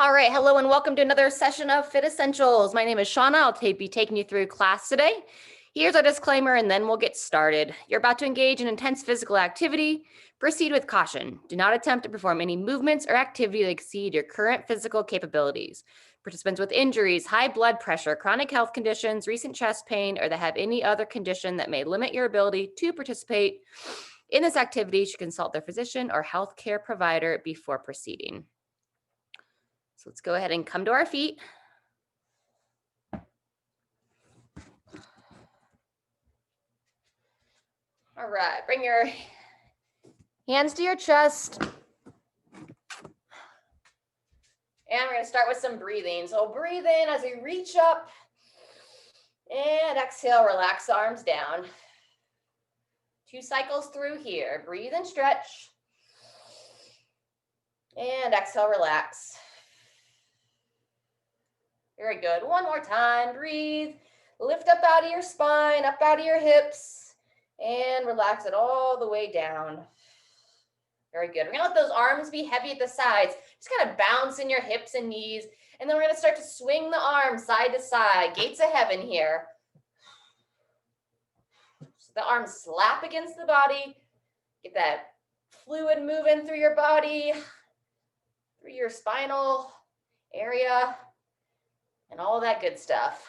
All right, hello and welcome to another session of Fit Essentials. My name is Shauna. I'll be taking you through class today. Here's our disclaimer and then we'll get started. You're about to engage in intense physical activity. Proceed with caution. Do not attempt to perform any movements or activity that exceed your current physical capabilities. Participants with injuries, high blood pressure, chronic health conditions, recent chest pain, or that have any other condition that may limit your ability to participate in this activity should consult their physician or healthcare provider before proceeding. So let's go ahead and come to our feet. All right, bring your hands to your chest. And we're going to start with some breathing. So breathe in as we reach up and exhale, relax the arms down. 2 cycles through here. Breathe and stretch. And exhale, relax. Very good. One more time. Breathe. Lift up out of your spine, up out of your hips, and relax it all the way down. Very good. We're going to let those arms be heavy at the sides. Just kind of bounce in your hips and knees. And then we're going to start to swing the arms side to side. Gates of heaven here. So the arms slap against the body. Get that fluid moving through your body, through your spinal area, and all that good stuff.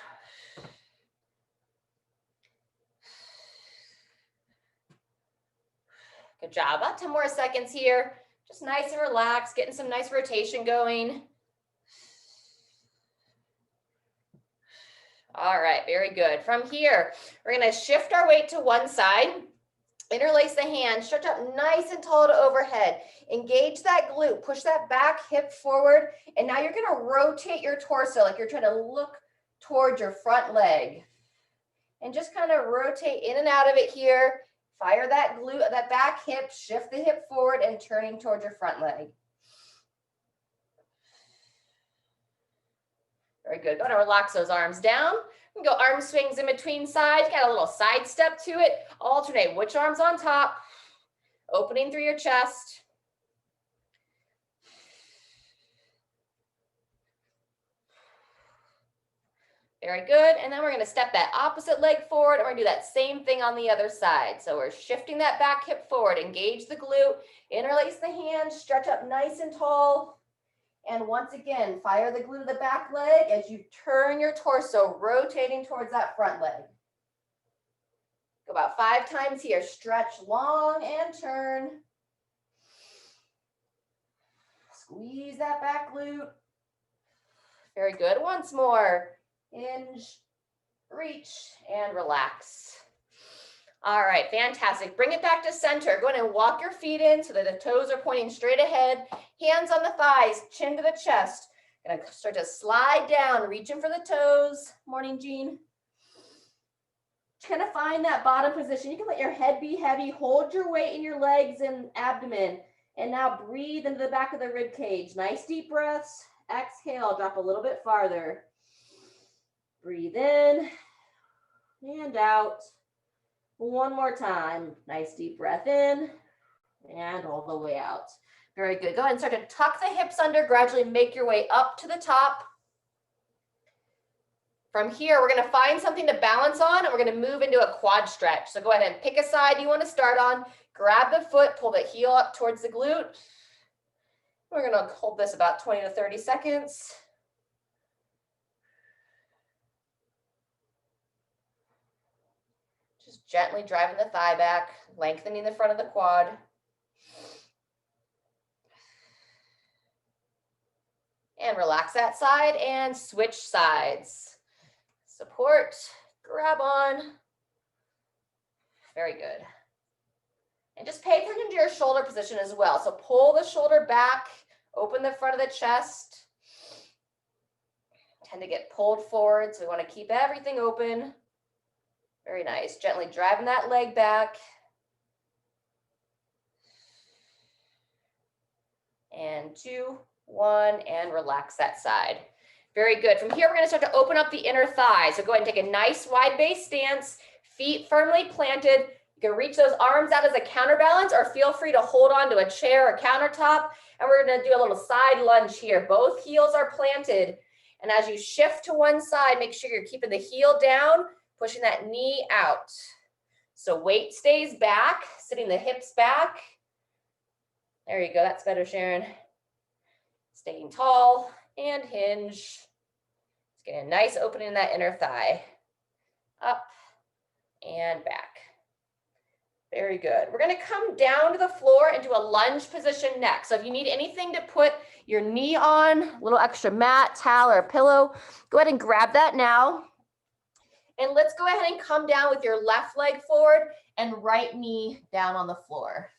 Good job. About 10 more seconds here. Just nice and relaxed, getting some nice rotation going. All right, very good. From here, we're going to shift our weight to one side. Interlace the hands, stretch up nice and tall to overhead. Engage that glute, push that back hip forward. And now you're going to rotate your torso like you're trying to look towards your front leg. And just kind of rotate in and out of it here. Fire that glute, that back hip, shift the hip forward and turning towards your front leg. Very good. Go ahead and relax those arms down. We can go arm swings in between sides. Got a little side step to it. Alternate which arm's on top. Opening through your chest. Very good. And then we're going to step that opposite leg forward and we're going to do that same thing on the other side. So we're shifting that back hip forward. Engage the glute. Interlace the hands. Stretch up nice and tall. And once again, fire the glute of the back leg as you turn your torso, rotating towards that front leg. Go about 5 times here. Stretch long and turn. Squeeze that back glute. Very good. Once more. Hinge, reach, and relax. All right, fantastic. Bring it back to center. Go ahead and walk your feet in so that the toes are pointing straight ahead. Hands on the thighs, chin to the chest. Gonna start to slide down, reaching for the toes. Morning, Jean. Just gonna find that bottom position. You can let your head be heavy. Hold your weight in your legs and abdomen. And now breathe into the back of the rib cage. Nice deep breaths. Exhale, drop a little bit farther. Breathe in and out. One more time. Nice deep breath in and all the way out. Very good. Go ahead and start to tuck the hips under. Gradually make your way up to the top. From here, we're going to find something to balance on and we're going to move into a quad stretch. So go ahead and pick a side you want to start on. Grab the foot, pull the heel up towards the glute. We're going to hold this about 20 to 30 seconds. Just gently driving the thigh back, lengthening the front of the quad. And relax that side and switch sides. Support, grab on. Very good. And just pay attention to your shoulder position as well. So pull the shoulder back, open the front of the chest. Tend to get pulled forward, so we want to keep everything open. Very nice. Gently driving that leg back. And 2, 1, and relax that side. Very good. From here, we're going to start to open up the inner thigh. So go ahead and take a nice wide base stance, feet firmly planted. You can reach those arms out as a counterbalance, or feel free to hold on to a chair or countertop. And we're going to do a little side lunge here. Both heels are planted. And as you shift to one side, make sure you're keeping the heel down, pushing that knee out. So weight stays back, sitting the hips back. There you go. That's better, Sharon. Staying tall and hinge. Just getting a nice opening in that inner thigh. Up and back. Very good. We're going to come down to the floor and do a lunge position next. So if you need anything to put your knee on, a little extra mat, towel, or pillow, go ahead and grab that now. And let's go ahead and come down with your left leg forward and right knee down on the floor.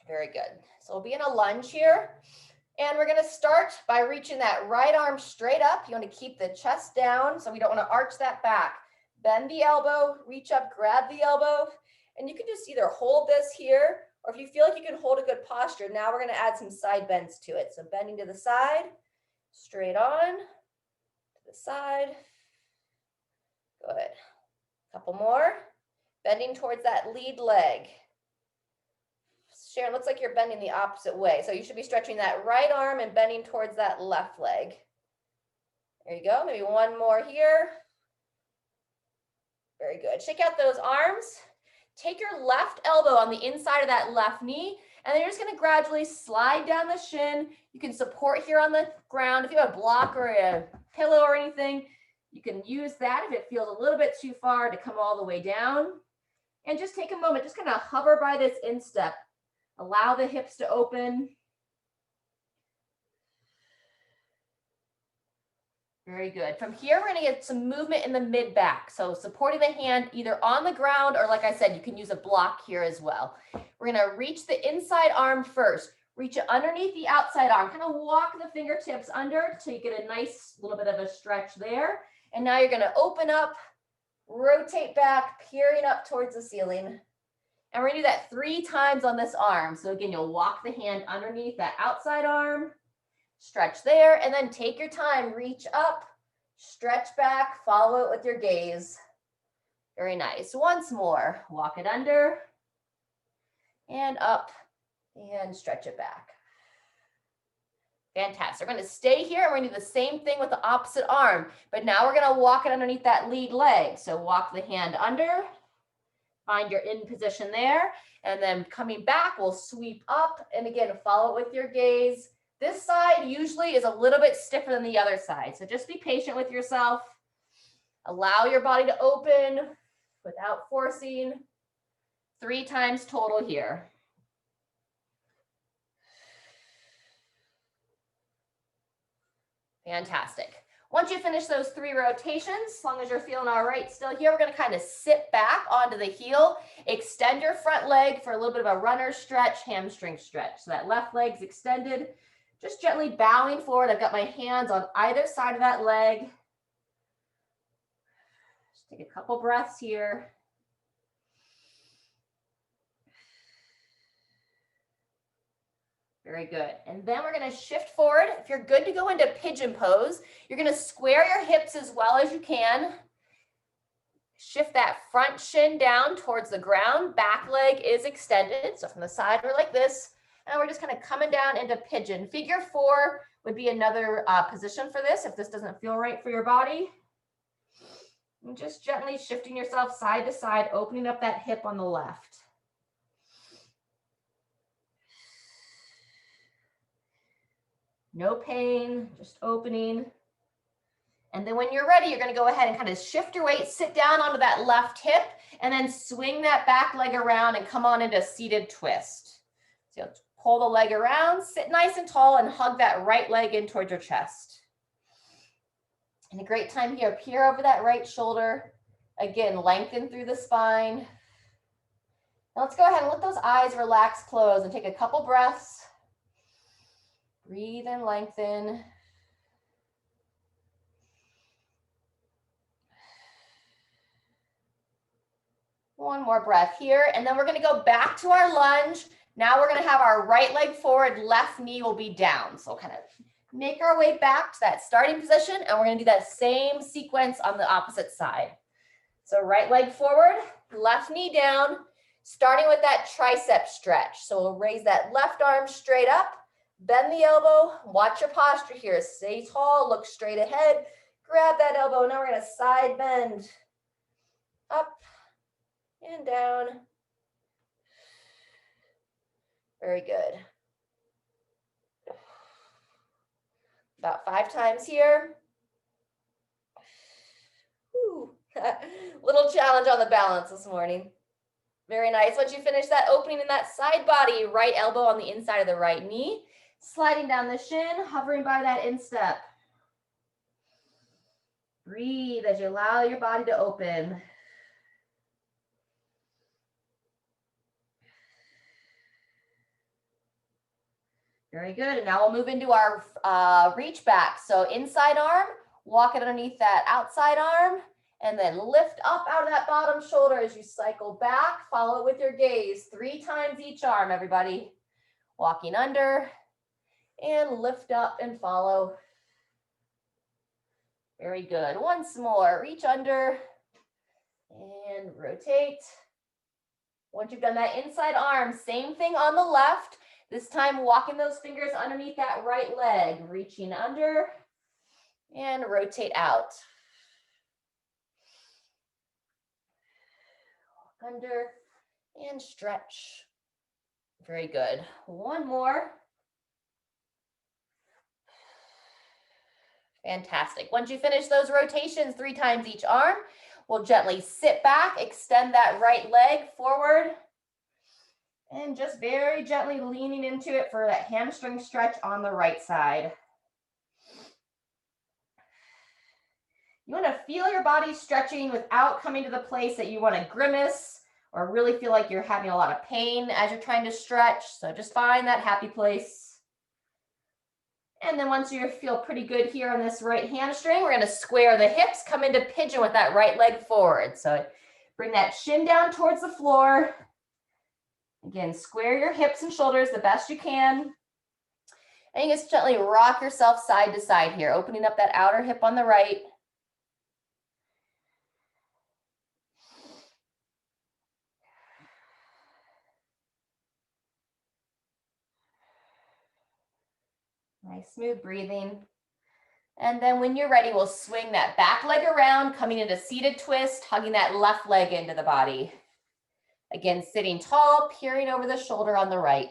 Very good. So we'll be in a lunge here. And we're going to start by reaching that right arm straight up. You want to keep the chest down, so we don't want to arch that back. Bend the elbow, reach up, grab the elbow, and you can just either hold this here, or if you feel like you can hold a good posture, now we're going to add some side bends to it. So bending to the side, straight on, to the side. Good. Couple more. Bending towards that lead leg. Sharon, looks like you're bending the opposite way. So you should be stretching that right arm and bending towards that left leg. There you go. Maybe one more here. Very good. Shake out those arms. Take your left elbow on the inside of that left knee, and then you're just going to gradually slide down the shin. You can support here on the ground. If you have a block or a pillow or anything, you can use that if it feels a little bit too far to come all the way down. And just take a moment, just kind of hover by this instep. Allow the hips to open. Very good. From here, we're going to get some movement in the mid back. So supporting the hand either on the ground, or like I said, you can use a block here as well. We're going to reach the inside arm first. Reach it underneath the outside arm. Kind of walk the fingertips under so you get a nice little bit of a stretch there. And now you're going to open up, rotate back, peering up towards the ceiling. And we're going to do that 3 times on this arm. So again, you'll walk the hand underneath that outside arm. Stretch there, and then take your time, reach up, stretch back, follow it with your gaze. Very nice. Once more, walk it under and up and stretch it back. Fantastic. We're going to stay here. We're going to do the same thing with the opposite arm, but now we're going to walk it underneath that lead leg. So walk the hand under, find your in position there, and then coming back, we'll sweep up, and again, follow it with your gaze. This side usually is a little bit stiffer than the other side, so just be patient with yourself. Allow your body to open without forcing. 3 times total here. Fantastic. Once you finish those 3 rotations, as long as you're feeling all right still here, we're going to kind of sit back onto the heel, extend your front leg for a little bit of a runner stretch, hamstring stretch. So that left leg's extended. Just gently bowing forward. I've got my hands on either side of that leg. Just take a couple breaths here. Very good. And then we're going to shift forward. If you're good to go into pigeon pose, you're going to square your hips as well as you can. Shift that front shin down towards the ground. Back leg is extended. So from the side, we're like this. And we're just kind of coming down into pigeon. Figure 4 would be another position for this if this doesn't feel right for your body. And just gently shifting yourself side to side, opening up that hip on the left. No pain, just opening. And then when you're ready, you're going to go ahead and kind of shift your weight, sit down onto that left hip, and then swing that back leg around and come on into seated twist. So pull the leg around, sit nice and tall, and hug that right leg in towards your chest. And a great time here, peer over that right shoulder. Again, lengthen through the spine. Now let's go ahead and let those eyes relax, close, and take a couple breaths. Breathe and lengthen. One more breath here, and then we're going to go back to our lunge. Now we're going to have our right leg forward, left knee will be down. So kind of make our way back to that starting position, and we're going to do that same sequence on the opposite side. So right leg forward, left knee down, starting with that tricep stretch. So we'll raise that left arm straight up, bend the elbow, watch your posture here. Stay tall, look straight ahead, grab that elbow. Now we're gonna side bend, up and down. Very good. About 5 times here. Whew. Little challenge on the balance this morning. Very nice. Once you finish that opening in that side body, right elbow on the inside of the right knee, sliding down the shin, hovering by that instep. Breathe as you allow your body to open. Very good. And now we'll move into our reach back. So inside arm, walk it underneath that outside arm, and then lift up out of that bottom shoulder as you cycle back. Follow it with your gaze. 3 times each arm, everybody. Walking under and lift up and follow. Very good. Once more, reach under and rotate. Once you've done that inside arm, same thing on the left. This time, walking those fingers underneath that right leg, reaching under and rotate out. Walk under and stretch. Very good. One more. Fantastic. Once you finish those rotations 3 times each arm, we'll gently sit back, extend that right leg forward, and just very gently leaning into it for that hamstring stretch on the right side. You want to feel your body stretching without coming to the place that you want to grimace or really feel like you're having a lot of pain as you're trying to stretch. So just find that happy place. And then once you feel pretty good here on this right hamstring, we're going to square the hips, come into pigeon with that right leg forward. So bring that shin down towards the floor. Again, square your hips and shoulders the best you can. And you just gently rock yourself side to side here, opening up that outer hip on the right. Nice smooth breathing. And then when you're ready, we'll swing that back leg around, coming into seated twist, hugging that left leg into the body. Again, sitting tall, peering over the shoulder on the right.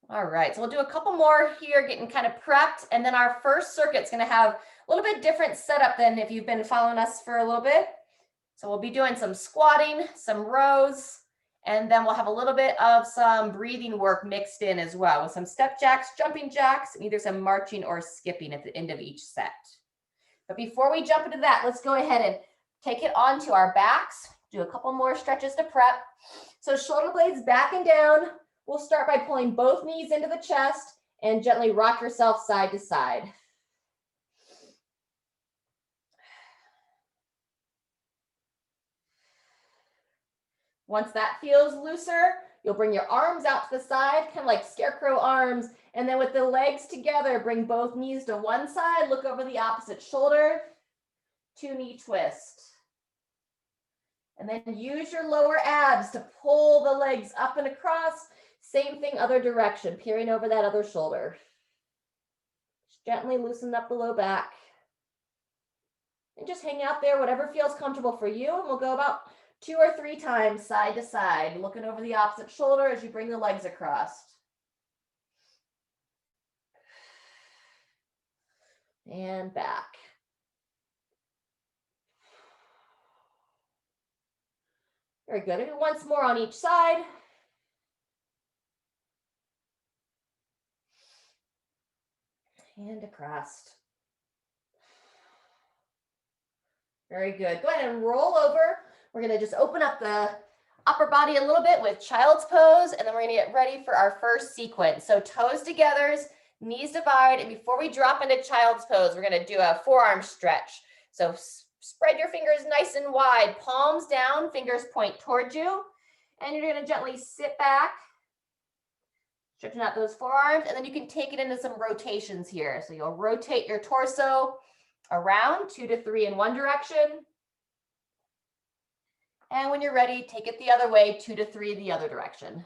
All right, so we'll do a couple more here, getting kind of prepped. And then our first circuit's going to have a little bit different setup than if you've been following us for a little bit. So we'll be doing some squatting, some rows, and then we'll have a little bit of some breathing work mixed in as well with some step jacks, jumping jacks, and either some marching or skipping at the end of each set. But before we jump into that, let's go ahead and take it onto our backs. Do a couple more stretches to prep. So shoulder blades back and down. We'll start by pulling both knees into the chest and gently rock yourself side to side. Once that feels looser, you'll bring your arms out to the side, kind of like scarecrow arms. And then with the legs together, bring both knees to one side, look over the opposite shoulder, 2 knee twist. And then use your lower abs to pull the legs up and across. Same thing, other direction, peering over that other shoulder. Just gently loosen up the low back. And just hang out there, whatever feels comfortable for you. And we'll go about 2 or 3 times side to side, looking over the opposite shoulder as you bring the legs across. And back. Very good. And once more on each side. And across. Very good. Go ahead and roll over. We're going to just open up the upper body a little bit with child's pose, and then we're going to get ready for our first sequence. So toes together, knees divide, and before we drop into child's pose, we're going to do a forearm stretch. So spread your fingers nice and wide, palms down, fingers point towards you, and you're going to gently sit back, stretching out those forearms, and then you can take it into some rotations here. So you'll rotate your torso around, 2 to 3 in one direction. And when you're ready, take it the other way, 2 to 3 the other direction.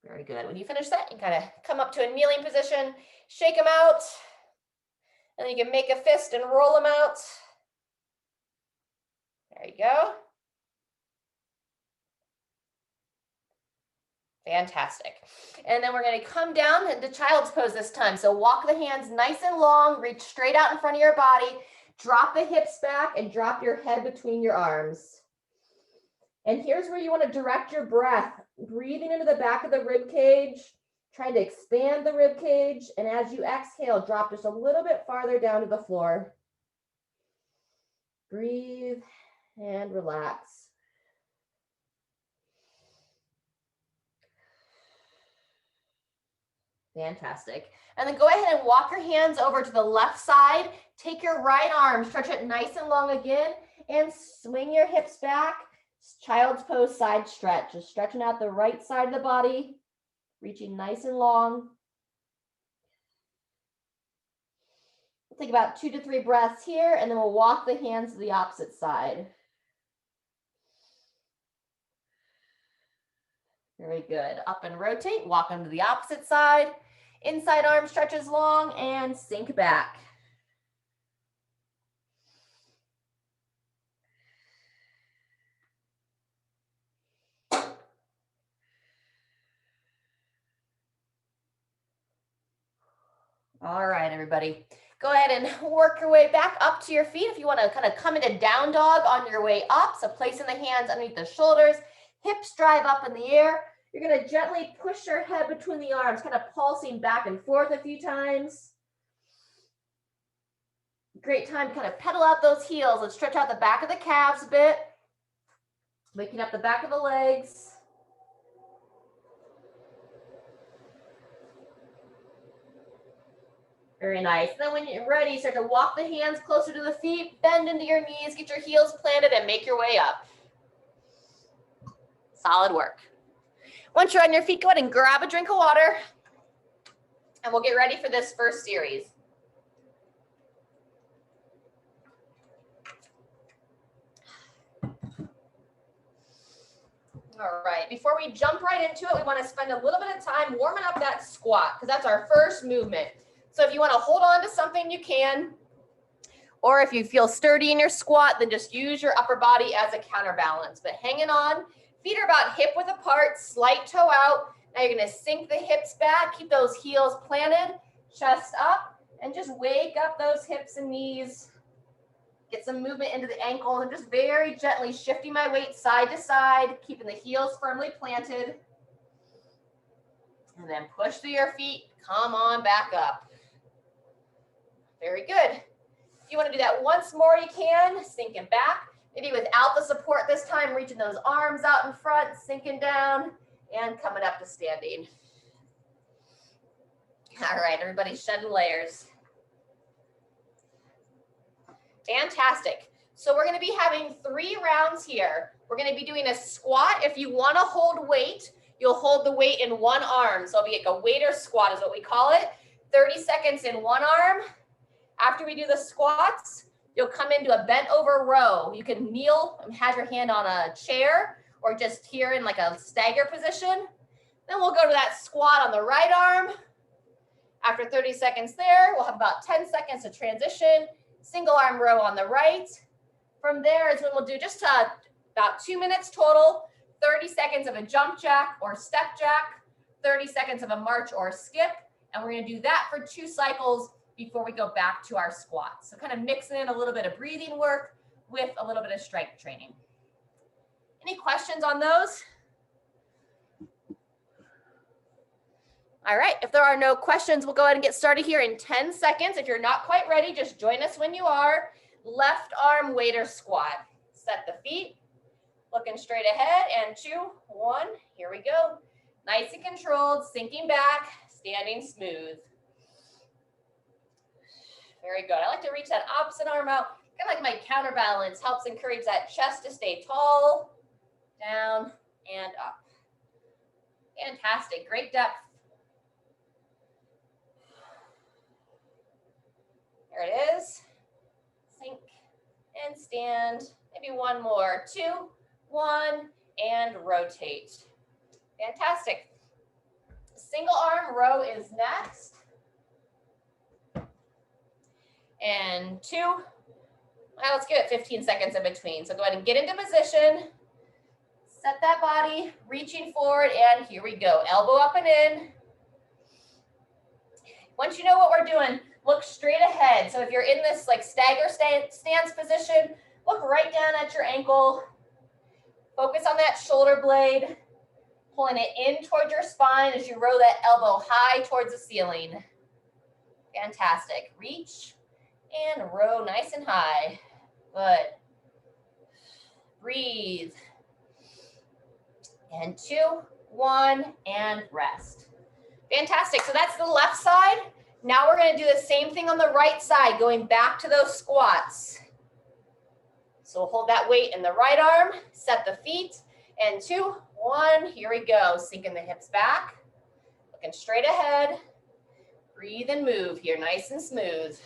Very good. When you finish that, you kind of come up to a kneeling position, shake them out, and then you can make a fist and roll them out. There you go. Fantastic. And then we're going to come down into child's pose this time. So walk the hands nice and long, reach straight out in front of your body, drop the hips back and drop your head between your arms. And here's where you want to direct your breath, breathing into the back of the rib cage, trying to expand the rib cage. And as you exhale, drop just a little bit farther down to the floor. Breathe and relax. Fantastic. And then go ahead and walk your hands over to the left side. Take your right arm, stretch it nice and long again, and swing your hips back. Child's pose side stretch. Just stretching out the right side of the body, reaching nice and long. We'll take about 2 to 3 breaths here, and then we'll walk the hands to the opposite side. Very good. Up and rotate, walk them to the opposite side. Inside arm stretches long and sink back. All right, everybody. Go ahead and work your way back up to your feet. If you want to kind of come into down dog on your way up, so placing the hands underneath the shoulders, hips drive up in the air. You're going to gently push your head between the arms, kind of pulsing back and forth a few times. Great time to kind of pedal out those heels. Let's stretch out the back of the calves a bit, waking up the back of the legs. Very nice. And then when you're ready, start to walk the hands closer to the feet, bend into your knees, get your heels planted, and make your way up. Solid work. Once you're on your feet, go ahead and grab a drink of water, and we'll get ready for this first series. All right, before we jump right into it, we want to spend a little bit of time warming up that squat, because that's our first movement. So if you want to hold on to something, you can. Or if you feel sturdy in your squat, then just use your upper body as a counterbalance. But hanging on, feet are about hip width apart, slight toe out. Now you're going to sink the hips back, keep those heels planted, chest up, and just wake up those hips and knees. Get some movement into the ankle, and just very gently shifting my weight side to side, keeping the heels firmly planted. And then push through your feet, come on back up. Very good. If you want to do that once more, you can. Sinking back. Maybe without the support this time, reaching those arms out in front, sinking down, and coming up to standing. All right, everybody, shedding layers. Fantastic. So we're going to be having 3 rounds here. We're going to be doing a squat. If you want to hold weight, you'll hold the weight in one arm. So it'll be like a waiter squat is what we call it. 30 seconds in one arm. After we do the squats, you'll come into a bent over row. You can kneel and have your hand on a chair or just here in like a stagger position. Then we'll go to that squat on the right arm. After 30 seconds there, we'll have about 10 seconds to transition. Single arm row on the right. From there is when we'll do just about 2 minutes total, 30 seconds of a jump jack or step jack, 30 seconds of a march or skip. And we're going to do that for 2 cycles before we go back to our squats. So kind of mixing in a little bit of breathing work with a little bit of strength training. Any questions on those? All right, if there are no questions, we'll go ahead and get started here in 10 seconds. If you're not quite ready, just join us when you are. Left arm waiter squat. Set the feet, looking straight ahead, and 2, 1, here we go. Nice and controlled, sinking back, standing smooth. Very good. I like to reach that opposite arm out. Kind of like my counterbalance, helps encourage that chest to stay tall, down, and up. Fantastic. Great depth. There it is. Sink and stand. Maybe one more. 2, 1, and rotate. Fantastic. Single arm row is next. And 2. Well, let's give it 15 seconds in between. So go ahead and get into position. Set that body, reaching forward, and here we go. Elbow up and in. Once you know what we're doing, look straight ahead. So if you're in this like stagger stance position, look right down at your ankle. Focus on that shoulder blade, pulling it in towards your spine as you row that elbow high towards the ceiling. Fantastic. Reach and row nice and high. Good. Breathe. And 2, 1, and rest. Fantastic. So that's the left side. Now we're going to do the same thing on the right side, going back to those squats. So we'll hold that weight in the right arm, set the feet, and 2, 1, here we go. Sinking the hips back, looking straight ahead. Breathe and move here, nice and smooth.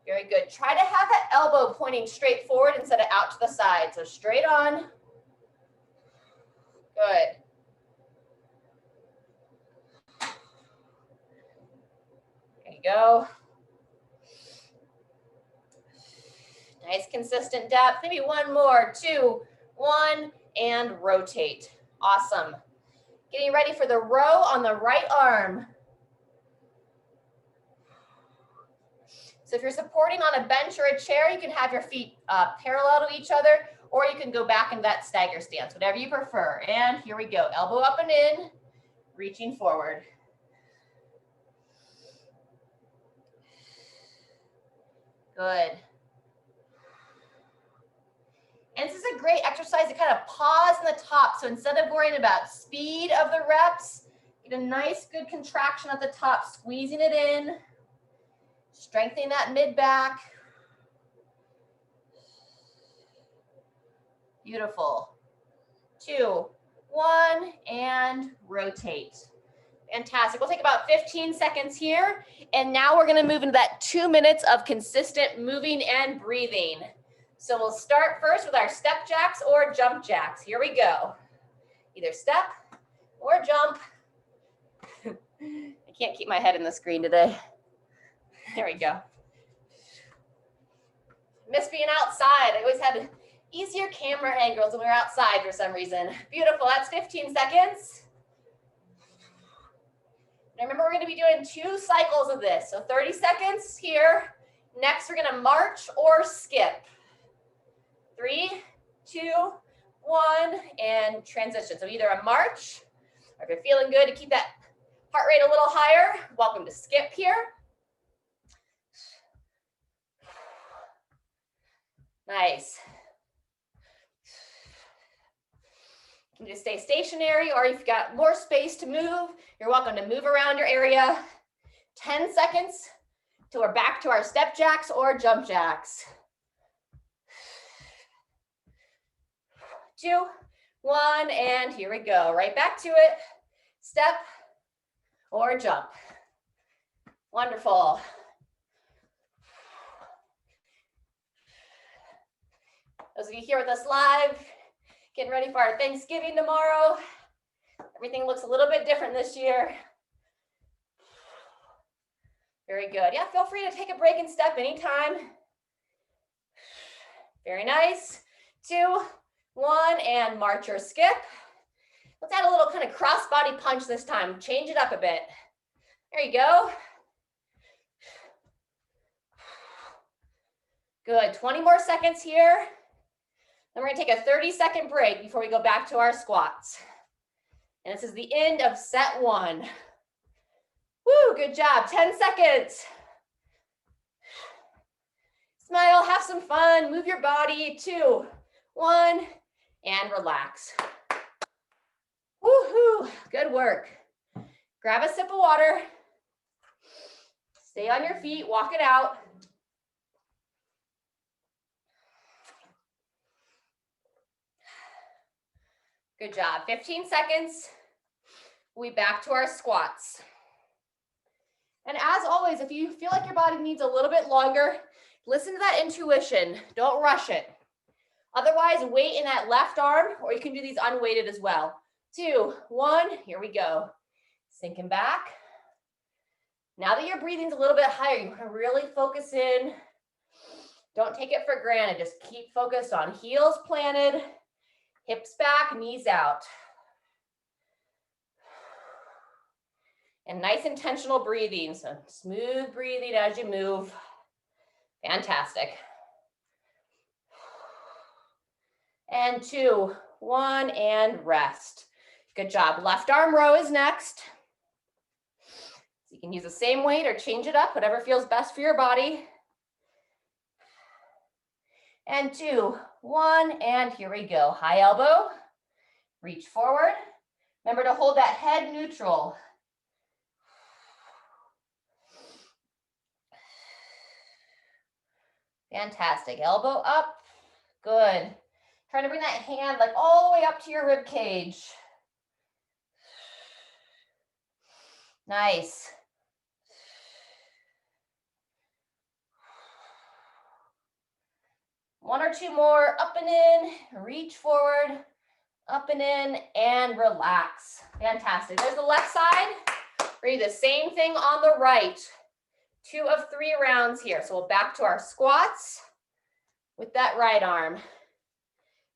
Very good. Try to have that elbow pointing straight forward instead of out to the side. So straight on. Good. There you go. Nice consistent depth. Maybe one more. 2, 1, and rotate. Awesome. Getting ready for the row on the right arm. So if you're supporting on a bench or a chair, you can have your feet parallel to each other, or you can go back in that stagger stance, whatever you prefer. And here we go. Elbow up and in, reaching forward. Good. And this is a great exercise to kind of pause in the top. So instead of worrying about speed of the reps, get a nice good contraction at the top, squeezing it in, strengthening that mid back. Beautiful. 2, 1, and rotate. Fantastic. We'll take about 15 seconds here. And now we're going to move into that 2 minutes of consistent moving and breathing. So we'll start first with our step jacks or jump jacks. Here we go. Either step or jump. I can't keep my head in the screen today. There we go. Miss being outside. I always had easier camera angles when we were outside for some reason. Beautiful. That's 15 seconds. And remember, we're going to be doing 2 cycles of this. So 30 seconds here. Next, we're going to march or skip. 3, 2, 1, and transition. So either a march, or if you're feeling good to keep that heart rate a little higher, welcome to skip here. Nice. You can just stay stationary, or if you've got more space to move, you're welcome to move around your area. 10 seconds till we're back to our step jacks or jump jacks. 2, 1, and here we go. Right back to it. Step or jump. Wonderful. Those of you here with us live, getting ready for our Thanksgiving tomorrow. Everything looks a little bit different this year. Very good. Yeah, feel free to take a break and step anytime. Very nice. 2, 1, and march or skip. Let's add a little kind of cross-body punch this time. Change it up a bit. There you go. Good. 20 more seconds here. Then we're going to take a 30-second break before we go back to our squats. And this is the end of set 1. Woo, good job. 10 seconds. Smile, have some fun, move your body. 2, 1, and relax. Woohoo, good work. Grab a sip of water. Stay on your feet, walk it out. Good job. 15 seconds. We'll be back to our squats. And as always, if you feel like your body needs a little bit longer, listen to that intuition. Don't rush it. Otherwise, weight in that left arm, or you can do these unweighted as well. 2, 1, here we go. Sinking back. Now that your breathing's a little bit higher, you want to really focus in. Don't take it for granted. Just keep focused on heels planted, hips back, knees out. And nice intentional breathing. So smooth breathing as you move. Fantastic. And 2, 1, and rest. Good job. Left arm row is next. So you can use the same weight or change it up, whatever feels best for your body. And 2, 1, and here we go. High elbow, reach forward. Remember to hold that head neutral. Fantastic. Elbow up. Good. Trying to bring that hand like all the way up to your rib cage. Nice. One or two more, up and in, reach forward, up and in, and relax. Fantastic. There's the left side. We're going to do the same thing on the right. 2 of 3 rounds here. So we'll back to our squats with that right arm.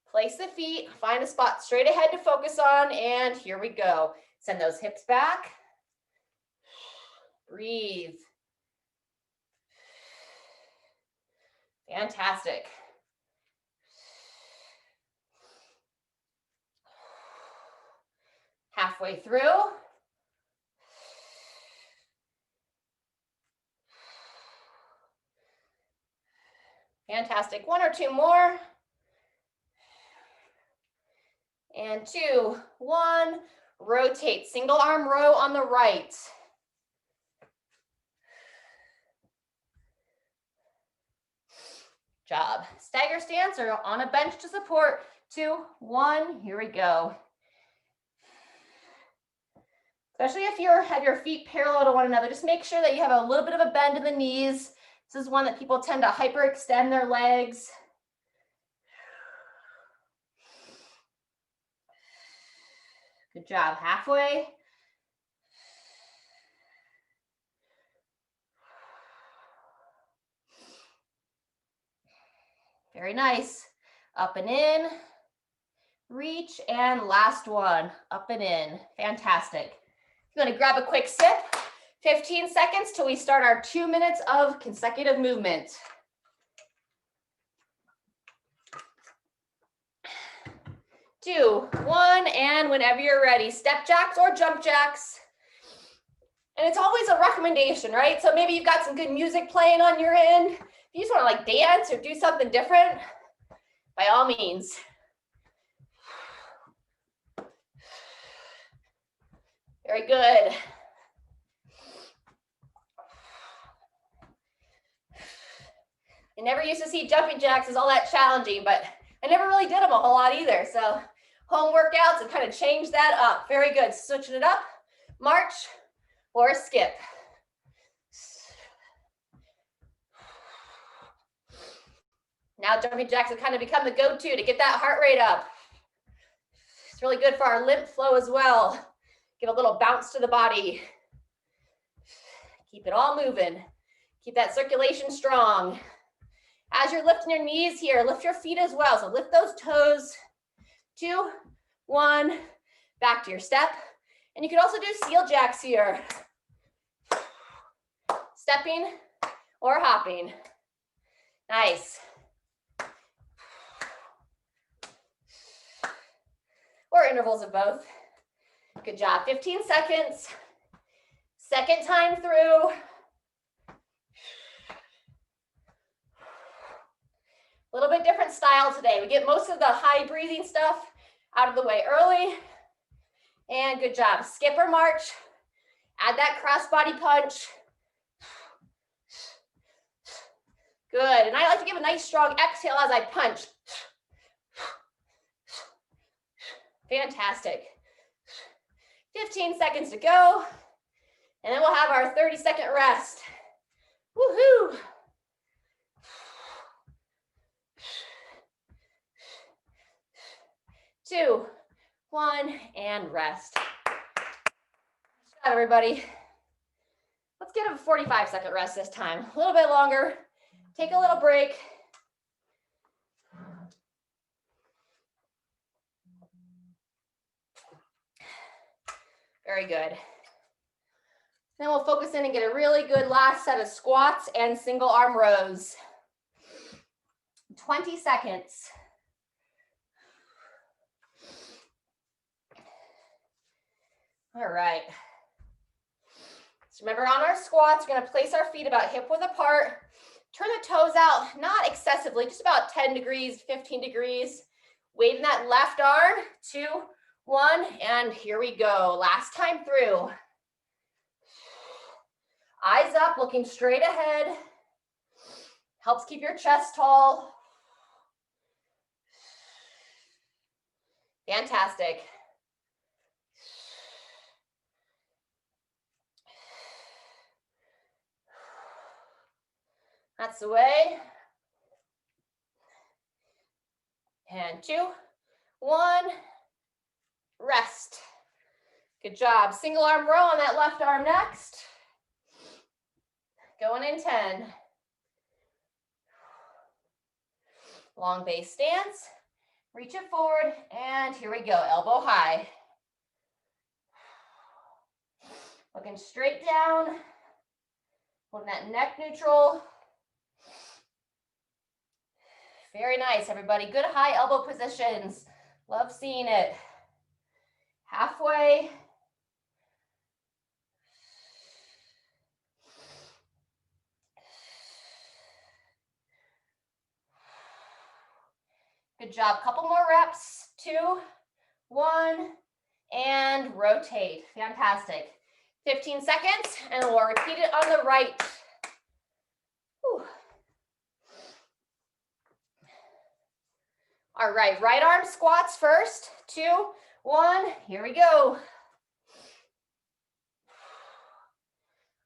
Place the feet, find a spot straight ahead to focus on, and here we go. Send those hips back. Breathe. Fantastic. Halfway through. Fantastic. 1 or 2 more. And 2, 1. Rotate. Single arm row on the right. Job. Stagger stance or on a bench to support. 2, 1. Here we go. Especially if you have your feet parallel to one another, just make sure that you have a little bit of a bend in the knees. This is one that people tend to hyperextend their legs. Good job. Halfway. Very nice. Up and in. Reach, and last one. Up and in. Fantastic. I'm going to grab a quick sip. 15 seconds till we start our 2 minutes of consecutive movement. Two, 1, and whenever you're ready, step jacks or jump jacks. And it's always a recommendation, right? So maybe you've got some good music playing on your end. If you just want to like dance or do something different, by all means. Very good. I never used to see jumping jacks as all that challenging, but I never really did them a whole lot either. So home workouts have kind of changed that up. Very good. Switching it up. March or skip. Now jumping jacks have kind of become the go-to to get that heart rate up. It's really good for our lymph flow as well. Give a little bounce to the body. Keep it all moving. Keep that circulation strong. As you're lifting your knees here, lift your feet as well. So lift those toes. 2, 1, back to your step. And you can also do seal jacks here. Stepping or hopping. Nice. Or intervals of both. Good job. 15 seconds. Second time through. A little bit different style today. We get most of the high breathing stuff out of the way early. And good job. Skip or march. Add that cross body punch. Good. And I like to give a nice strong exhale as I punch. Fantastic. 15 seconds to go. And then we'll have our 30-second rest. Woohoo! 2, 1, and rest. Good job, everybody. Let's get a 45-second rest this time. A little bit longer. Take a little break. Very good. Then we'll focus in and get a really good last set of squats and single arm rows. 20 seconds. All right. So remember, on our squats, we're going to place our feet about hip width apart. Turn the toes out, not excessively, just about 10 degrees, 15 degrees. Waving that left arm, 2, 1, and here we go. Last time through. Eyes up, looking straight ahead. Helps keep your chest tall. Fantastic. That's the way. And 2, 1, rest. Good job. Single arm row on that left arm next. Going in 10. Long base stance. Reach it forward, and here we go, elbow high. Looking straight down. Holding that neck neutral. Very nice, everybody. Good high elbow positions. Love seeing it. Halfway. Good job. Couple more reps. 2, 1, and rotate. Fantastic. 15 seconds, and we'll repeat it on the right. Whew. All right, right arm squats first. 2, 1, here we go.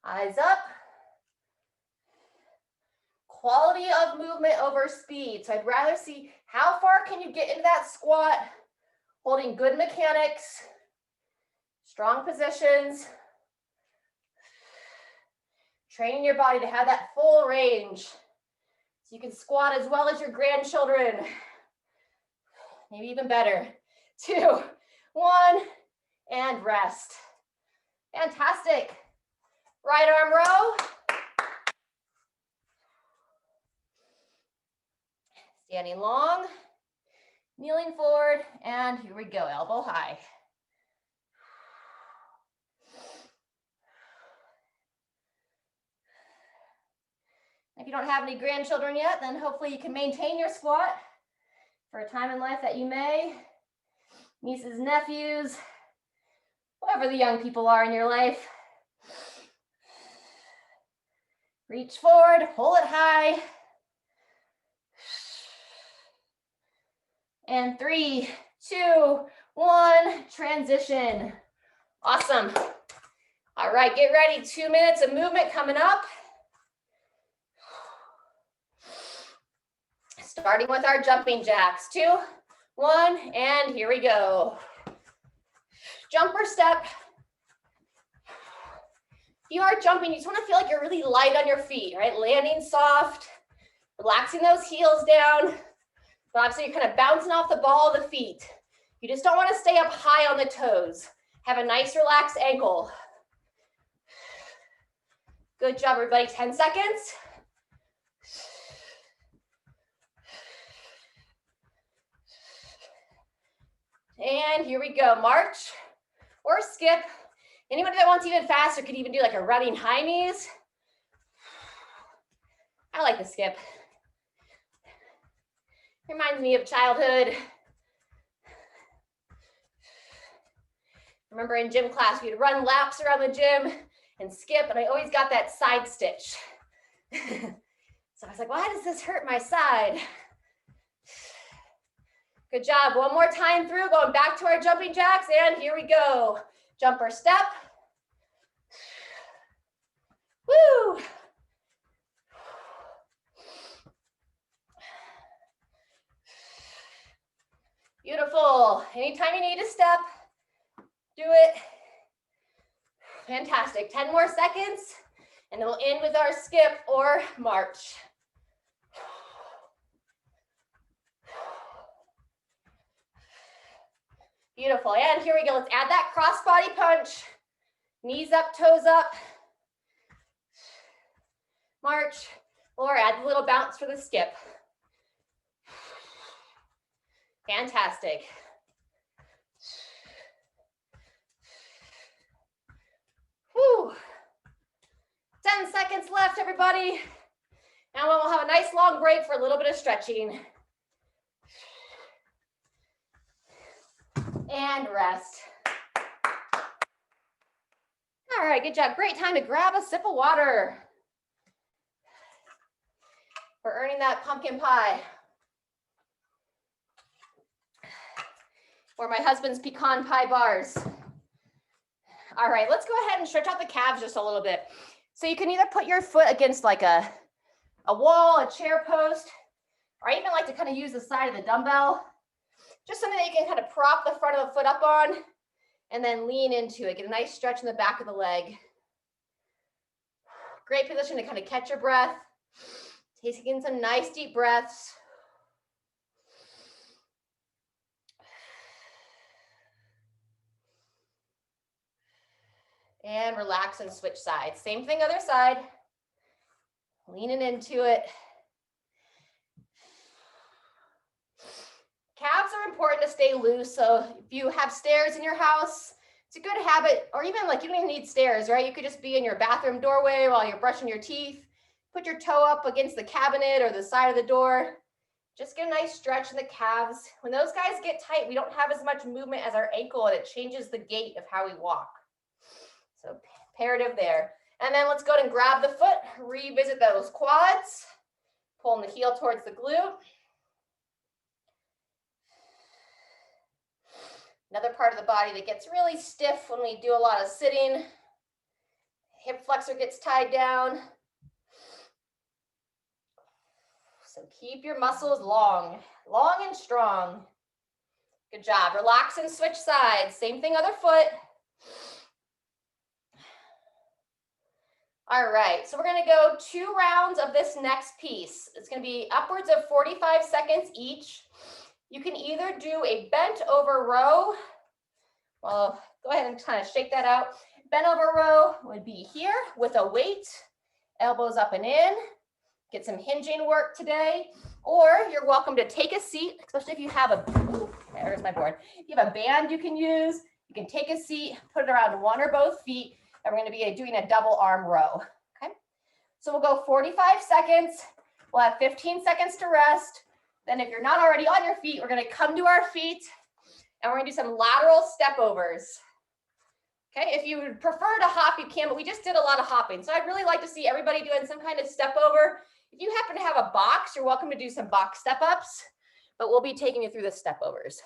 Eyes up. Quality of movement over speed. So I'd rather see how far can you get into that squat, holding good mechanics, strong positions, training your body to have that full range. So you can squat as well as your grandchildren. Maybe even better. 2, 1, and rest. Fantastic. Right arm row. Standing long, kneeling forward, and here we go, elbow high. If you don't have any grandchildren yet, then hopefully you can maintain your squat for a time in life that you may. Nieces, nephews, whoever the young people are in your life. Reach forward, hold it high. And 3, 2, 1, transition. Awesome. All right, get ready. 2 minutes of movement coming up. Starting with our jumping jacks. 2, 1, and here we go. Jumper step. If you are jumping, you just want to feel like you're really light on your feet, right? Landing soft, relaxing those heels down. But obviously you're kind of bouncing off the ball of the feet. You just don't want to stay up high on the toes. Have a nice relaxed ankle. Good job, everybody. 10 seconds. And here we go. March or skip. Anybody that wants even faster could even do like a running high knees. I like the skip. Reminds me of childhood. Remember in gym class, we'd run laps around the gym and skip, and I always got that side stitch. So I was like, why does this hurt my side? Good job. One more time through, going back to our jumping jacks, and here we go. Jumper step. Beautiful. Anytime you need to step, do it. Fantastic. 10 more seconds, and then we'll end with our skip or march. Beautiful. And here we go. Let's add that cross body punch. Knees up, toes up. March, or add a little bounce for the skip. Fantastic. Whew. 10 seconds left, everybody. Now we'll have a nice long break for a little bit of stretching. And rest. All right, good job. Great time to grab a sip of water. We're earning that pumpkin pie. Or my husband's pecan pie bars. All right, let's go ahead and stretch out the calves just a little bit. So you can either put your foot against like a wall, a chair post, or I even like to kind of use the side of the dumbbell. Just something that you can kind of prop the front of the foot up on and then lean into it. Get a nice stretch in the back of the leg. Great position to kind of catch your breath. Taking some nice deep breaths. And relax and switch sides. Same thing, other side. Leaning into it. Calves are important to stay loose. So if you have stairs in your house, it's a good habit, or even like you don't even need stairs, right? You could just be in your bathroom doorway while you're brushing your teeth. Put your toe up against the cabinet or the side of the door. Just get a nice stretch in the calves. When those guys get tight, we don't have as much movement as our ankle, and it changes the gait of how we walk. So imperative there. And then let's go ahead and grab the foot, revisit those quads, pulling the heel towards the glute. Another part of the body that gets really stiff when we do a lot of sitting. Hip flexor gets tied down. So keep your muscles long and strong. Good job. Relax and switch sides. Same thing, other foot. All right, so we're gonna go 2 rounds of this next piece. It's gonna be upwards of 45 seconds each. You can either do a bent over row. Well, go ahead and kind of shake that out. Bent over row would be here with a weight, elbows up and in. Get some hinging work today. Or you're welcome to take a seat, especially if you have there's my board. If you have a band you can use, you can take a seat, put it around one or both feet, and we're gonna be doing a double arm row, okay? So we'll go 45 seconds. We'll have 15 seconds to rest. Then if you're not already on your feet, we're gonna come to our feet and we're gonna do some lateral step overs. Okay, if you would prefer to hop, you can, but we just did a lot of hopping. So I'd really like to see everybody doing some kind of step over. If you happen to have a box, you're welcome to do some box step ups, but we'll be taking you through the step overs.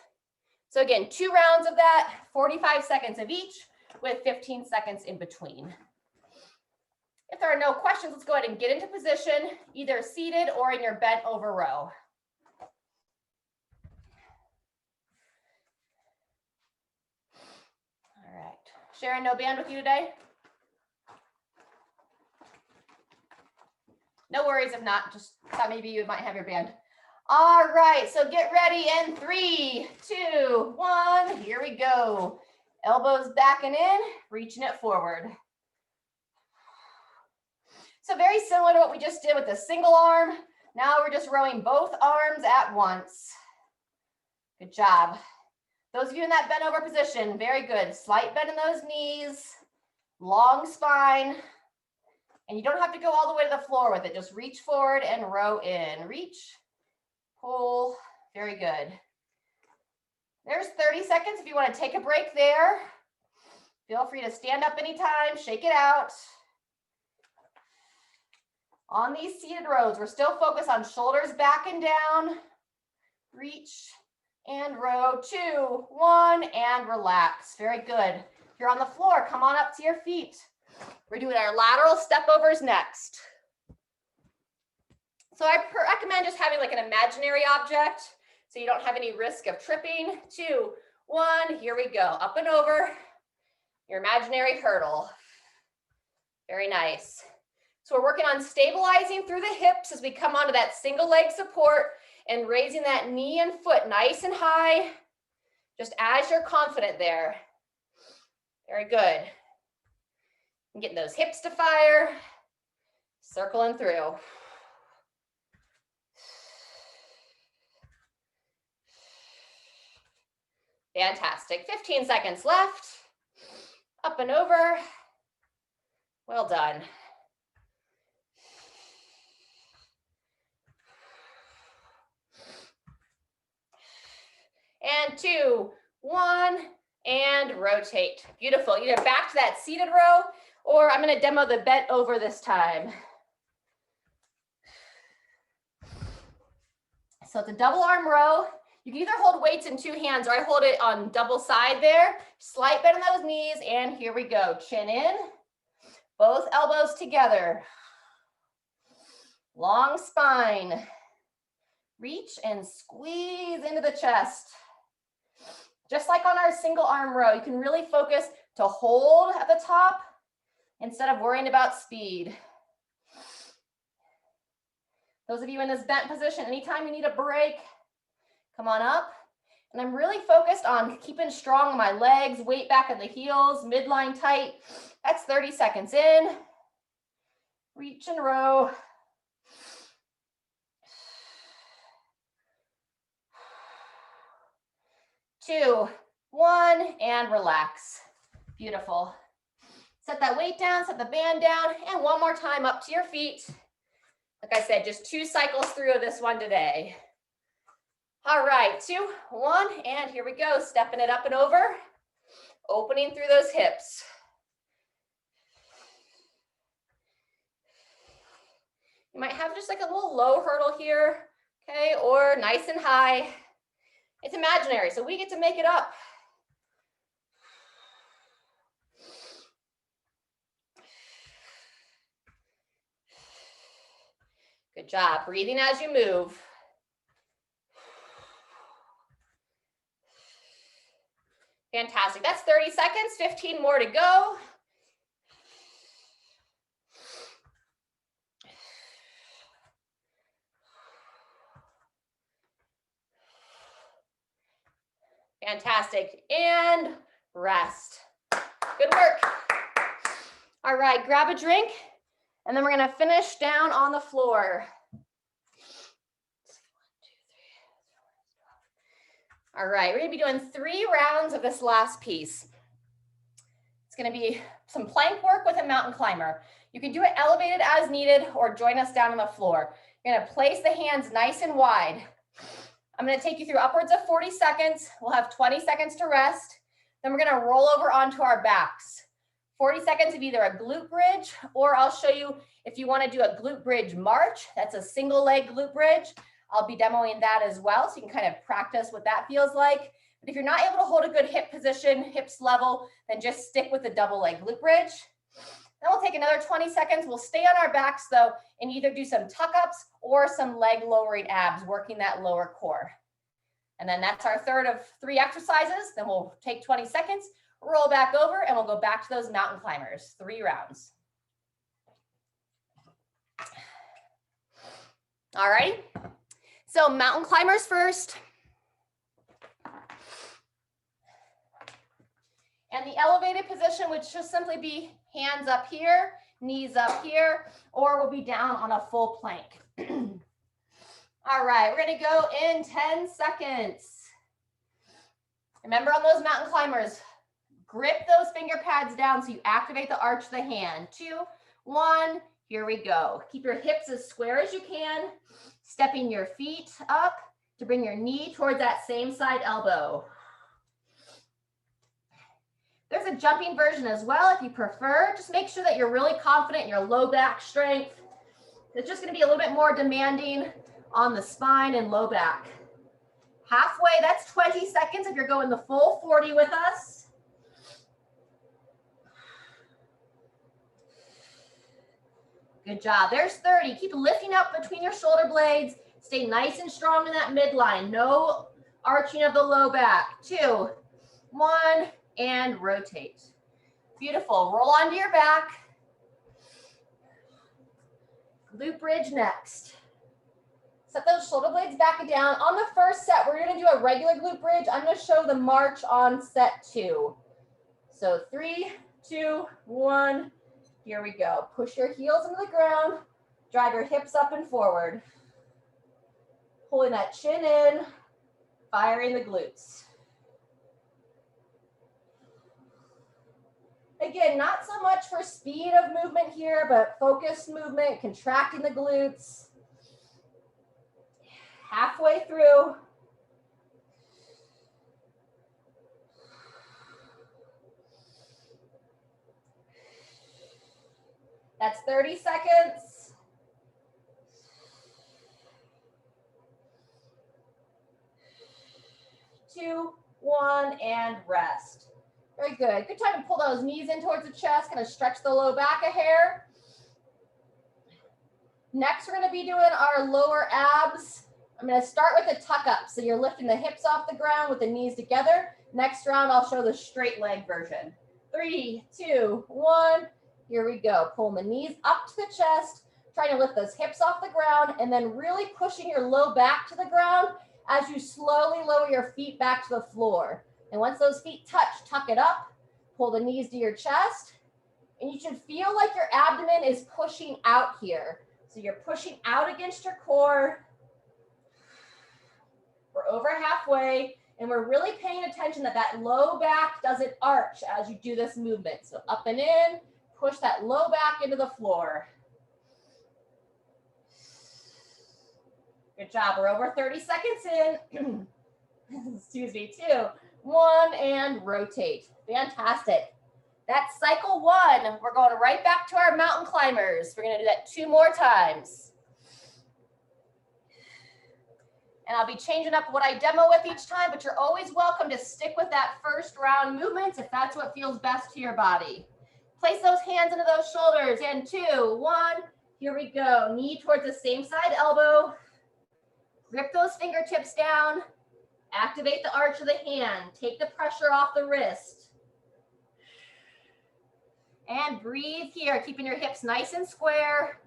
So again, 2 rounds of that, 45 seconds of each with 15 seconds in between. If there are no questions, let's go ahead and get into position, either seated or in your bent over row. All right, Sharon, no band with you today? No worries if not, just thought maybe you might have your band. All right, so get ready in 3, 2, 1, here we go. Elbows back and in, reaching it forward. So very similar to what we just did with the single arm. Now we're just rowing both arms at once. Good job. Those of you in that bent over position, very good. Slight bend in those knees, long spine. And you don't have to go all the way to the floor with it. Just reach forward and row in. Reach, pull, very good. There's 30 seconds if you want to take a break there. Feel free to stand up anytime, shake it out. On these seated rows, we're still focused on shoulders back and down. Reach and row, 2, 1, and relax. Very good. If you're on the floor, come on up to your feet. We're doing our lateral step overs next. So I recommend just having like an imaginary object. so you don't have any risk of tripping. 2, 1, here we go. Up and over your imaginary hurdle. Very nice. So we're working on stabilizing through the hips as we come onto that single leg support and raising that knee and foot nice and high, just as you're confident there. Very good. And getting those hips to fire, circling through. Fantastic. 15 seconds left. Up and over. Well done. And 2, 1, and rotate. Beautiful. Either back to that seated row, or I'm going to demo the bent over this time. So it's a double arm row. You can either hold weights in 2 hands, or I hold it on double side there. Slight bend in those knees, and here we go. Chin in, both elbows together. Long spine. Reach and squeeze into the chest. Just like on our single arm row, you can really focus to hold at the top instead of worrying about speed. Those of you in this bent position, anytime you need a break, come on up. And I'm really focused on keeping strong on my legs, weight back at the heels, midline tight. That's 30 seconds in. Reach and row. Two, 1, and relax. Beautiful. Set that weight down, set the band down, and one more time up to your feet. Like I said, just 2 cycles through of this one today. All right, 2, 1, and here we go. Stepping it up and over, opening through those hips. You might have just like a little low hurdle here, okay, or nice and high. It's imaginary, so we get to make it up. Good job. Breathing as you move. Fantastic. That's 30 seconds, 15 more to go. Fantastic. And rest. Good work. All right, grab a drink, and then we're going to finish down on the floor. All right, we're going to be doing 3 rounds of this last piece. It's going to be some plank work with a mountain climber. You can do it elevated as needed, or join us down on the floor. You're going to place the hands nice and wide. I'm going to take you through upwards of 40 seconds. We'll have 20 seconds to rest. Then we're going to roll over onto our backs. 40 seconds of either a glute bridge, or I'll show you if you want to do a glute bridge march. That's a single leg glute bridge. I'll be demoing that as well, so you can kind of practice what that feels like. But if you're not able to hold a good hip position, hips level, then just stick with the double leg glute bridge. Then we'll take another 20 seconds. We'll stay on our backs though, and either do some tuck-ups or some leg lowering abs, working that lower core. And then that's our third of 3 exercises. Then we'll take 20 seconds, roll back over, and we'll go back to those mountain climbers. 3 rounds. All right. So mountain climbers first. And the elevated position would just simply be hands up here, knees up here, or we'll be down on a full plank. All right, we're gonna go in 10 seconds. Remember on those mountain climbers, grip those finger pads down so you activate the arch of the hand. 2, 1, here we go. Keep your hips as square as you can, stepping your feet up to bring your knee towards that same side elbow. There's a jumping version as well if you prefer. Just make sure that you're really confident in your low back strength. It's just going to be a little bit more demanding on the spine and low back. Halfway, that's 20 seconds if you're going the full 40 with us. Good job. There's 30. Keep lifting up between your shoulder blades. Stay nice and strong in that midline. No arching of the low back. 2, 1, and rotate. Beautiful. Roll onto your back. Glute bridge next. Set those shoulder blades back and down. On the first set, we're going to do a regular glute bridge. I'm going to show the march on set 2. So 3, 2, 1. Here we go. Push your heels into the ground. Drive your hips up and forward. Pulling that chin in. Firing the glutes. Again, not so much for speed of movement here, but focused movement, contracting the glutes. Halfway through. That's 30 seconds. Two, 1, and rest. Very good. Good time to pull those knees in towards the chest, kind of stretch the low back a hair. Next, we're going to be doing our lower abs. I'm going to start with a tuck up. So you're lifting the hips off the ground with the knees together. Next round, I'll show the straight leg version. 3, 2, 1. Here we go. Pulling the knees up to the chest, trying to lift those hips off the ground, and then really pushing your low back to the ground as you slowly lower your feet back to the floor. And once those feet touch, tuck it up, pull the knees to your chest, and you should feel like your abdomen is pushing out here. So you're pushing out against your core. We're over halfway, and we're really paying attention that that low back doesn't arch as you do this movement. So up and in, push that low back into the floor. Good job. We're over 30 seconds in. Excuse me. 2, 1, and rotate. Fantastic. That's cycle 1. We're going right back to our mountain climbers. We're going to do that 2 more times. And I'll be changing up what I demo with each time, but you're always welcome to stick with that first round movements if that's what feels best to your body. Place those hands into those shoulders. And 2, 1. Here we go. Knee towards the same side elbow. Grip those fingertips down. Activate the arch of the hand. Take the pressure off the wrist. And breathe here, keeping your hips nice and square.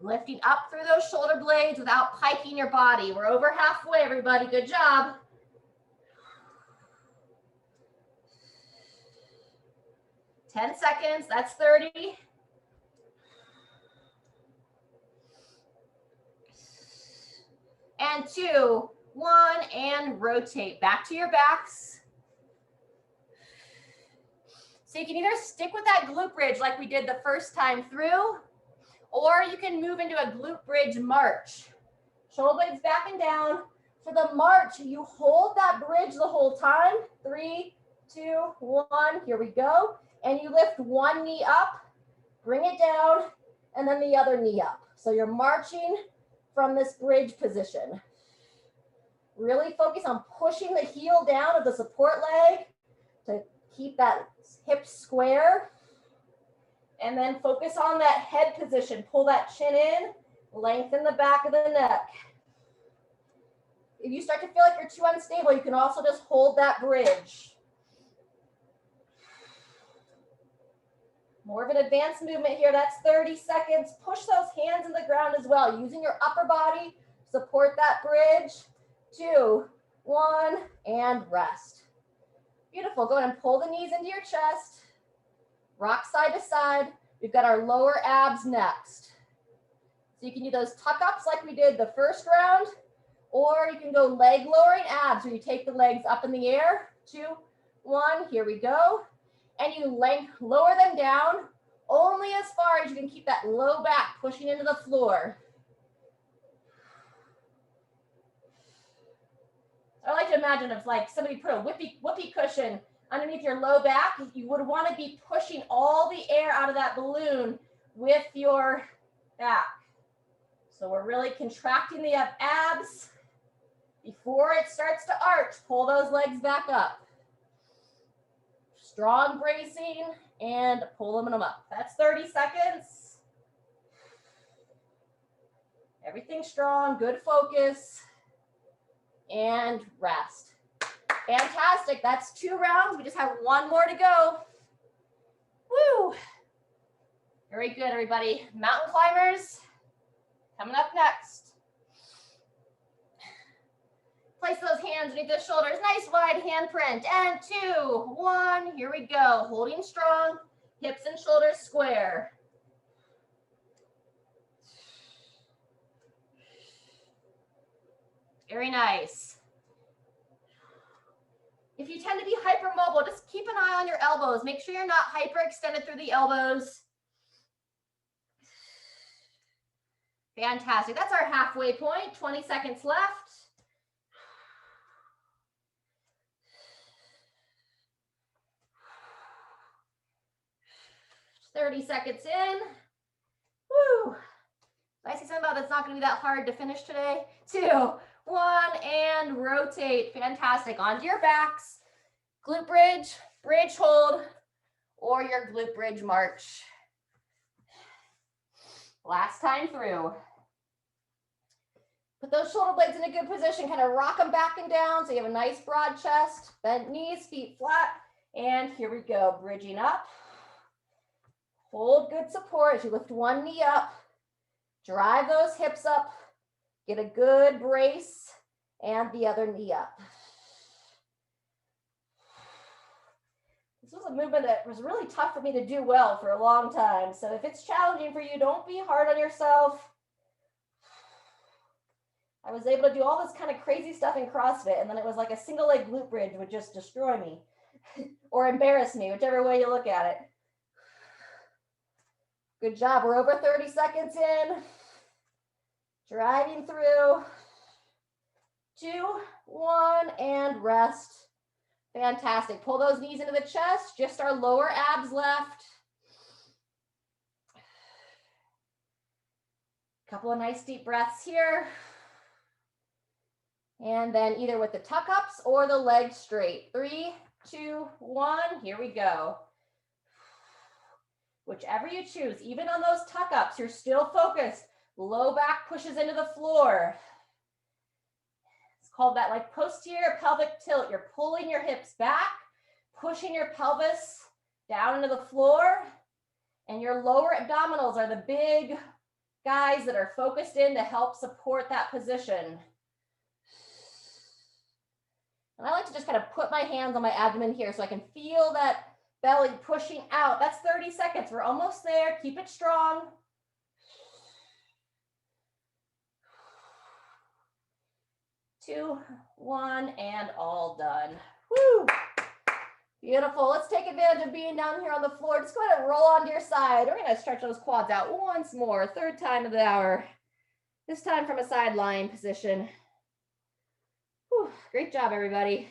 Lifting up through those shoulder blades without piking your body. We're over halfway, everybody. Good job. Ten seconds. That's 30. And 2, 1, and rotate. Back to your backs. So you can either stick with that glute bridge like we did the first time through, or you can move into a glute bridge march. Shoulder blades back and down. For the march, you hold that bridge the whole time. 3, 2, 1, here we go. And you lift one knee up, bring it down, and then the other knee up. So you're marching from this bridge position. Really focus on pushing the heel down of the support leg to keep that hip square. And then focus on that head position. Pull that chin in, lengthen the back of the neck. If you start to feel like you're too unstable, you can also just hold that bridge. More of an advanced movement here. That's 30 seconds. Push those hands in the ground as well, using your upper body. Support that bridge. 2, 1, and rest. Beautiful. Go ahead and pull the knees into your chest. Rock side to side. We've got our lower abs next. So you can do those tuck ups like we did the first round, or you can go leg lowering abs where you take the legs up in the air. 2, 1, here we go. And you lower them down only as far as you can keep that low back pushing into the floor. I like to imagine if like somebody put a whoopee cushion underneath your low back, you would want to be pushing all the air out of that balloon with your back. So we're really contracting the abs. Before it starts to arch, pull those legs back up. Strong bracing and pulling them up. That's 30 seconds. Everything strong, good focus, and rest. Fantastic, that's 2 rounds. We just have 1 more to go. Woo! Very good, everybody. Mountain climbers, coming up next. Place those hands underneath the shoulders, nice wide handprint, and 2, 1, here we go. Holding strong, hips and shoulders square. Very nice. If you tend to be hypermobile, just keep an eye on your elbows. Make sure you're not hyperextended through the elbows. Fantastic. That's our halfway point. 20 seconds left. Thirty seconds in. Woo! I see something about that's not going to be that hard to finish today. 2, 1, and rotate. Fantastic. Onto your backs. Glute bridge, bridge hold, or your glute bridge march. Last time through. Put those shoulder blades in a good position. Kind of rock them back and down so you have a nice broad chest. Bent knees, feet flat. And here we go. Bridging up. Hold good support as you lift one knee up. Drive those hips up. Get a good brace and the other knee up. This was a movement that was really tough for me to do well for a long time. So if it's challenging for you, don't be hard on yourself. I was able to do all this kind of crazy stuff in CrossFit, and then it was like a single leg glute bridge would just destroy me or embarrass me, whichever way you look at it. Good job. We're over 30 seconds in. Driving through. 2, 1, and rest. Fantastic. Pull those knees into the chest. Just our lower abs left. Couple of nice deep breaths here. And then either with the tuck ups or the legs straight. 3, 2, 1. Here we go. Whichever you choose, even on those tuck ups, you're still focused. Low back pushes into the floor. It's called that like posterior pelvic tilt. You're pulling your hips back, pushing your pelvis down into the floor, and your lower abdominals are the big guys that are focused in to help support that position. And I like to just kind of put my hands on my abdomen here so I can feel that belly pushing out. That's 30 seconds. We're almost there. Keep it strong. Two, 1, and all done. Woo! Beautiful. Let's take advantage of being down here on the floor. Just go ahead and roll onto your side. We're going to stretch those quads out once more. 3rd time of the hour. This time from a sideline position. Whew, great job, everybody.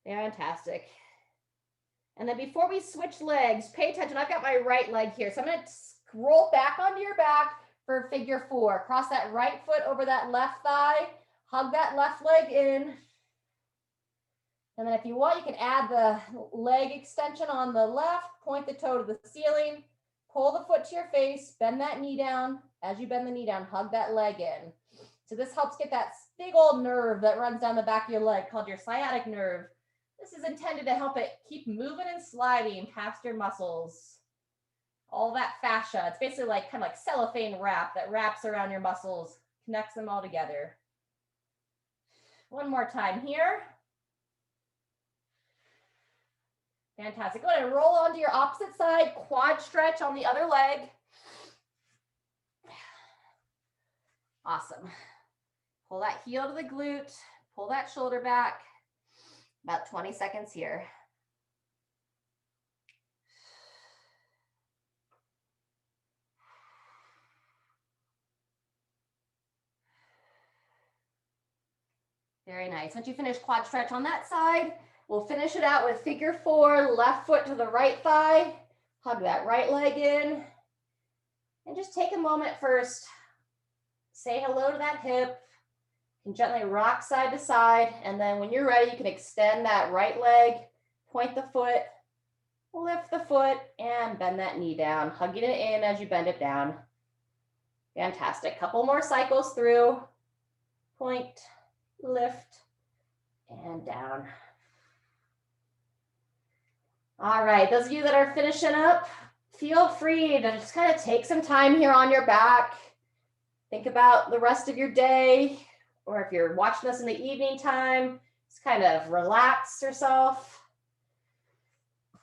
Fantastic. And then before we switch legs, pay attention. I've got my right leg here. So I'm going to roll back onto your back for figure 4. Cross that right foot over that left thigh. Hug that left leg in. And then if you want, you can add the leg extension on the left. Point the toe to the ceiling. Pull the foot to your face. Bend that knee down. As you bend the knee down, hug that leg in. So this helps get that big old nerve that runs down the back of your leg called your sciatic nerve. This is intended to help it keep moving and sliding past your muscles. All that fascia. It's basically like kind of like cellophane wrap that wraps around your muscles, connects them all together. One more time here. Fantastic. Go ahead and roll onto your opposite side. Quad stretch on the other leg. Awesome. Pull that heel to the glute. Pull that shoulder back. About 20 seconds here. Very nice. Once you finish quad stretch on that side, we'll finish it out with figure 4, left foot to the right thigh. Hug that right leg in. And just take a moment first. Say hello to that hip. You can gently rock side to side. And then when you're ready, you can extend that right leg, point the foot, Lift the foot and bend that knee down, hugging it in as you bend it down. Fantastic. Couple more cycles through. Point, lift, and down. All right, those of you that are finishing up, feel free to just kind of take some time here on your back. Think about the rest of your day, or if you're watching this in the evening time, just kind of relax yourself.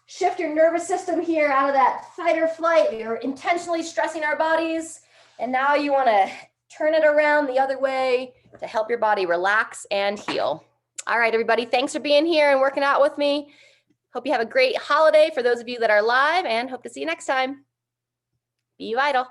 Shift your nervous system here out of that fight or flight. You're intentionally stressing our bodies, and now you want to turn it around the other way to help your body relax and heal. All right, everybody, thanks for being here and working out with me. Hope you have a great holiday for those of you that are live, and hope to see you next time. Be vital.